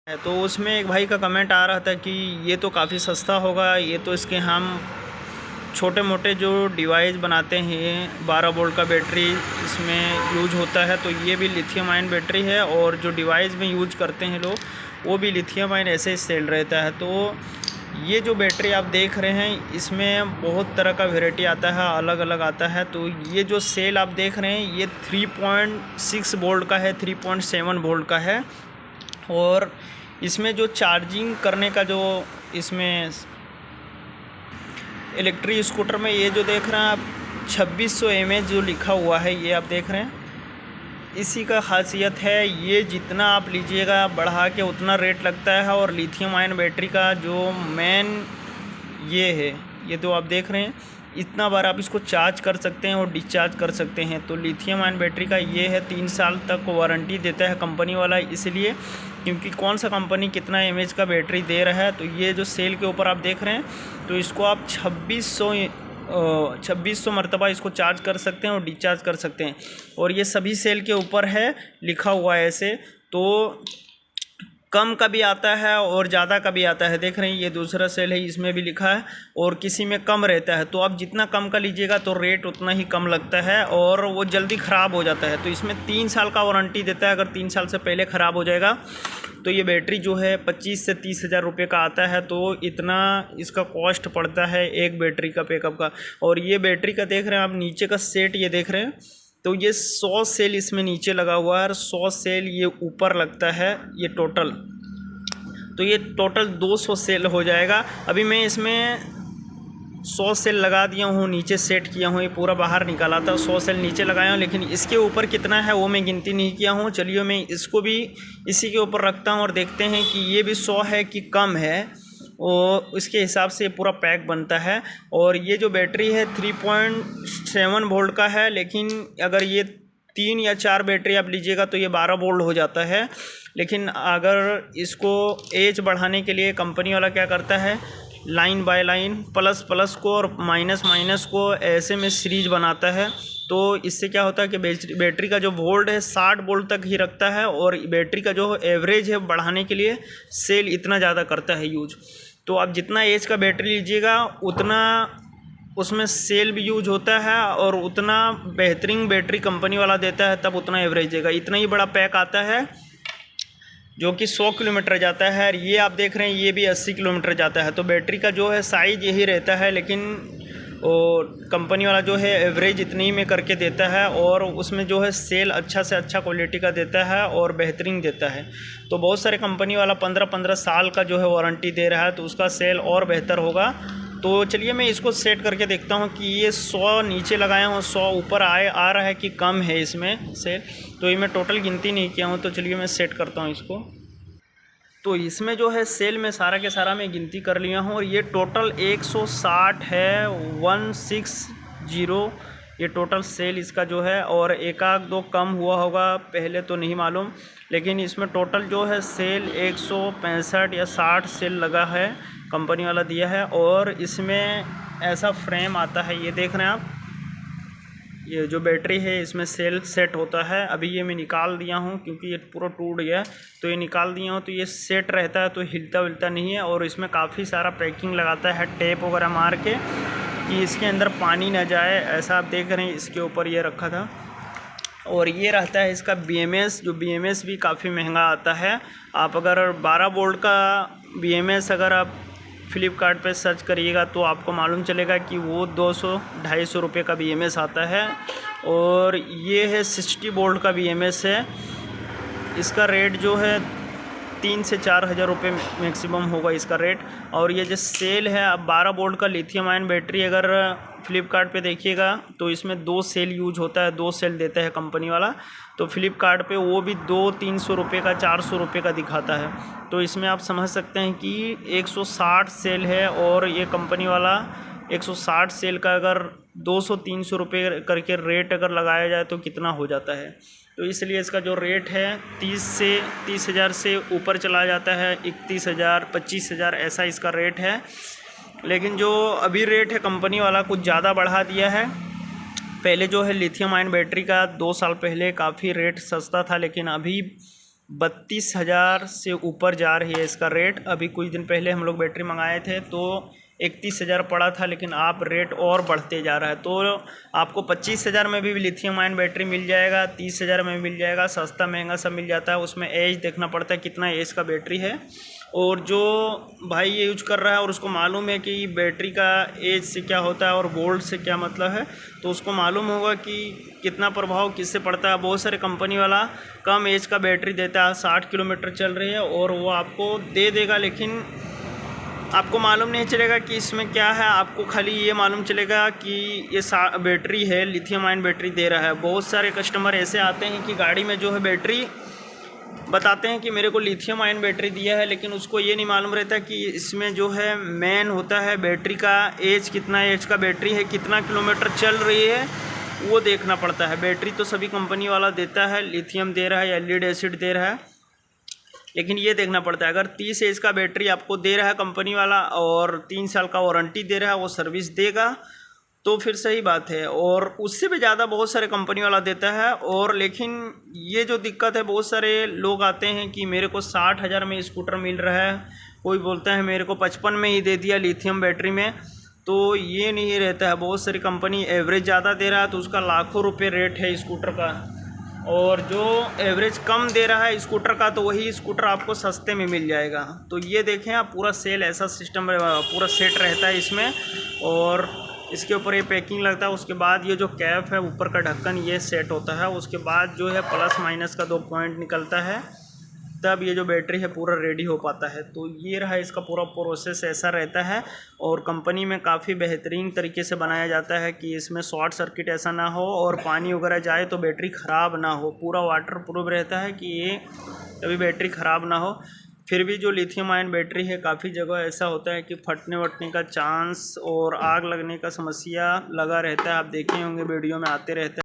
है। तो उसमें एक भाई का कमेंट आ रहा था कि ये तो काफ़ी सस्ता होगा, ये तो इसके हम छोटे मोटे जो डिवाइस बनाते हैं 12 वोल्ट का बैटरी इसमें यूज होता है, तो ये भी लिथियम आयन बैटरी है और जो डिवाइस में यूज करते हैं लोग वो भी लिथियम आयन ऐसे ही सेल रहता है। तो ये जो बैटरी आप देख रहे हैं इसमें बहुत तरह का वेराइटी आता है, अलग अलग आता है। तो ये जो सेल आप देख रहे हैं ये 3.6 वोल्ट का है, 3.7 वोल्ट का है। और इसमें जो चार्जिंग करने का जो इसमें इलेक्ट्रिक स्कूटर में ये जो देख रहे हैं आप 2600 mAh जो लिखा हुआ है ये आप देख रहे हैं, इसी का खासियत है। ये जितना आप लीजिएगा बढ़ा के उतना रेट लगता है। और लिथियम आयन बैटरी का जो मेन ये है, ये तो आप देख रहे हैं इतना बार आप इसको चार्ज कर सकते हैं और डिस्चार्ज कर सकते हैं। तो लिथियम आयन बैटरी का ये है 3 साल तक वारंटी देता है कंपनी वाला, इसलिए क्योंकि कौन सा कंपनी कितना एमएच का बैटरी दे रहा है। तो ये जो सेल के ऊपर आप देख रहे हैं तो इसको आप 2600 मरतबा इसको चार्ज कर सकते हैं और डिस्चार्ज कर सकते हैं। और ये सभी सेल के ऊपर है लिखा हुआ है ऐसे, तो कम का भी आता है और ज़्यादा का भी आता है। देख रहे हैं ये दूसरा सेल है, इसमें भी लिखा है और किसी में कम रहता है। तो आप जितना कम का लीजिएगा तो रेट उतना ही कम लगता है और वो जल्दी ख़राब हो जाता है। तो इसमें 3 साल का वारंटी देता है, अगर 3 साल से पहले ख़राब हो जाएगा तो ये बैटरी जो है 25 से 30 हज़ार रुपये का आता है। तो इतना इसका कॉस्ट पड़ता है एक बैटरी का बैकअप का। और ये बैटरी का देख रहे हैं आप नीचे का सेट ये देख रहे हैं, तो ये 100 सेल इसमें नीचे लगा हुआ है और 100 सेल ये ऊपर लगता है ये टोटल। तो ये टोटल 200 सेल हो जाएगा। अभी मैं इसमें 100 सेल लगा दिया हूँ, नीचे सेट किया हूँ, ये पूरा बाहर निकाला था, 100 सेल नीचे लगाया हूँ। लेकिन इसके ऊपर कितना है वो मैं गिनती नहीं किया हूँ। चलिए मैं इसको भी इसी के ऊपर रखता हूँ और देखते हैं कि ये भी 100 है कि कम है, और उसके हिसाब से पूरा पैक बनता है। और ये जो बैटरी है 3.7 वोल्ट का है, लेकिन अगर ये 3 या 4 बैटरी आप लीजिएगा तो ये 12 वोल्ट हो जाता है। लेकिन अगर इसको एज बढ़ाने के लिए कंपनी वाला क्या करता है, line by line plus plus को और माइनस माइनस को ऐसे में सीरीज बनाता है। तो इससे क्या होता है कि बैटरी का जो वोल्ट है 60 वोल्ट तक ही रखता है और बैटरी का जो एवरेज है बढ़ाने के लिए सेल इतना ज़्यादा करता है यूज। तो आप जितना एज का बैटरी लीजिएगा उतना उसमें सेल भी यूज होता है और उतना बेहतरीन बैटरी कंपनी वाला देता है, तब उतना एवरेज देगा। इतना ही बड़ा पैक आता है जो कि 100 किलोमीटर जाता है। और ये आप देख रहे हैं ये भी 80 किलोमीटर जाता है। तो बैटरी का जो है साइज़ यही रहता है, लेकिन और कंपनी वाला जो है एवरेज इतनी ही में करके देता है और उसमें जो है सेल अच्छा से अच्छा क्वालिटी का देता है और बेहतरीन देता है। तो बहुत सारे कंपनी वाला 15-15 साल का जो है वारंटी दे रहा है, तो उसका सेल और बेहतर होगा। तो चलिए मैं इसको सेट करके देखता हूँ कि ये 100 नीचे लगाया हूँ, 100 ऊपर आ रहा है कि कम है इसमें सेल। तो ये मैं टोटल गिनती नहीं किया हूँ, तो चलिए मैं सेट करता हूँ इसको। तो इसमें जो है सेल में सारा के सारा मैं गिनती कर लिया हूँ और ये टोटल 160 है, 160 ये टोटल सेल इसका जो है। और एक आध दो कम हुआ होगा पहले तो नहीं मालूम, लेकिन इसमें टोटल जो है सेल 165 या 60 सेल लगा है, कंपनी वाला दिया है। और इसमें ऐसा फ्रेम आता है, ये देख रहे हैं आप, ये जो बैटरी है इसमें सेल सेट होता है। अभी ये मैं निकाल दिया हूँ क्योंकि ये पूरा टूट गया, तो ये निकाल दिया हूँ। तो ये सेट रहता है, तो हिलता विलता नहीं है। और इसमें काफ़ी सारा पैकिंग लगाता है टेप वगैरह मार के कि इसके अंदर पानी ना जाए, ऐसा आप देख रहे हैं इसके ऊपर ये रखा था। और ये रहता है इसका BMS, जो BMS भी काफ़ी महंगा आता है। आप अगर 12 वोल्ट का BMS अगर आप फ्लिपकार्ट पे सर्च करिएगा तो आपको मालूम चलेगा कि वो 200-250 रुपये का BMS आता है। और ये है 60 वोल्ट का BMS है, इसका रेट जो है 3 से 4 हज़ार रुपये मैक्सिमम होगा इसका रेट। और ये जो सेल है, अब 12 वोल्ट का लिथियम आयन बैटरी अगर फ्लिपकार्ट पे देखिएगा तो इसमें 2 सेल यूज होता है, 2 सेल देता है कंपनी वाला। तो फ्लिपकार्ट पे वो भी 200-300 रुपये का, 400 रुपये का दिखाता है। तो इसमें आप समझ सकते हैं कि 160 सेल है और ये कंपनी वाला 160 सेल का अगर 200-300 रुपये करके रेट अगर लगाया जाए तो कितना हो जाता है। तो इसलिए इसका जो रेट है 30 हज़ार से ऊपर चला जाता है, 31 हज़ार, 25 हज़ार ऐसा इसका रेट है। लेकिन जो अभी रेट है कंपनी वाला कुछ ज़्यादा बढ़ा दिया है। पहले जो है लिथियम आयन बैटरी का 2 साल पहले काफ़ी रेट सस्ता था, लेकिन अभी 32,000 से ऊपर जा रही है इसका रेट। अभी कुछ दिन पहले हम लोग बैटरी मंगाए थे तो 31,000 पड़ा था, लेकिन आप रेट और बढ़ते जा रहा है। तो आपको 25,000 में भी लिथियम आयन बैटरी मिल जाएगा, 30,000 में मिल जाएगा, सस्ता महंगा सब मिल जाता है। उसमें एज देखना पड़ता है कितना एज का बैटरी है, और जो भाई ये यूज कर रहा है और उसको मालूम है कि बैटरी का एज से क्या होता है और वोल्ट से क्या मतलब है, तो उसको मालूम होगा कि कितना प्रभाव किससे पड़ता है। बहुत सारे कंपनी वाला कम एज का बैटरी देता है, 60 किलोमीटर चल रही है और वो आपको दे देगा, लेकिन आपको मालूम नहीं चलेगा कि इसमें क्या है। आपको खाली ये मालूम चलेगा कि ये बैटरी है, लिथियम आयन बैटरी दे रहा है। बहुत सारे कस्टमर ऐसे आते हैं कि गाड़ी में जो है बैटरी बताते हैं कि मेरे को लिथियम आयन बैटरी दिया है, लेकिन उसको ये नहीं मालूम रहता कि इसमें जो है मेन होता है बैटरी का एज, कितना एज का बैटरी है, कितना किलोमीटर चल रही है, वो देखना पड़ता है। बैटरी तो सभी कंपनी वाला देता है, लिथियम दे रहा है या लीड एसिड दे रहा है, लेकिन ये देखना पड़ता है। अगर 30 एज का बैटरी आपको दे रहा है कंपनी वाला और 3 साल का वारंटी दे रहा है, वो सर्विस देगा, तो फिर सही बात है। और उससे भी ज़्यादा बहुत सारे कंपनी वाला देता है। और लेकिन ये जो दिक्कत है, बहुत सारे लोग आते हैं कि मेरे को 60,000 में स्कूटर मिल रहा है, कोई बोलता है मेरे को 55 में ही दे दिया लिथियम बैटरी में, तो ये नहीं रहता है। बहुत सारी कंपनी एवरेज ज़्यादा दे रहा है तो उसका लाखों रुपये रेट है स्कूटर का, और जो एवरेज कम दे रहा है स्कूटर का तो वही स्कूटर आपको सस्ते में मिल जाएगा। तो ये देखें आप, पूरा सेल ऐसा सिस्टम पूरा सेट रहता है इसमें, और इसके ऊपर ये पैकिंग लगता है। उसके बाद ये जो कैप है, ऊपर का ढक्कन, ये सेट होता है। उसके बाद जो है प्लस माइनस का 2 पॉइंट निकलता है, तब ये जो बैटरी है पूरा रेडी हो पाता है। तो ये रहा इसका पूरा प्रोसेस, ऐसा रहता है। और कंपनी में काफ़ी बेहतरीन तरीके से बनाया जाता है कि इसमें शॉर्ट सर्किट ऐसा ना हो और पानी वगैरह जाए तो बैटरी ख़राब ना हो। पूरा वाटर प्रूफ रहता है कि ये कभी बैटरी ख़राब ना हो। फिर भी जो लिथियम आयन बैटरी है, काफ़ी जगह ऐसा होता है कि फटने वटने का चांस और आग लगने का समस्या लगा रहता है। आप देखे होंगे वीडियो में आते रहता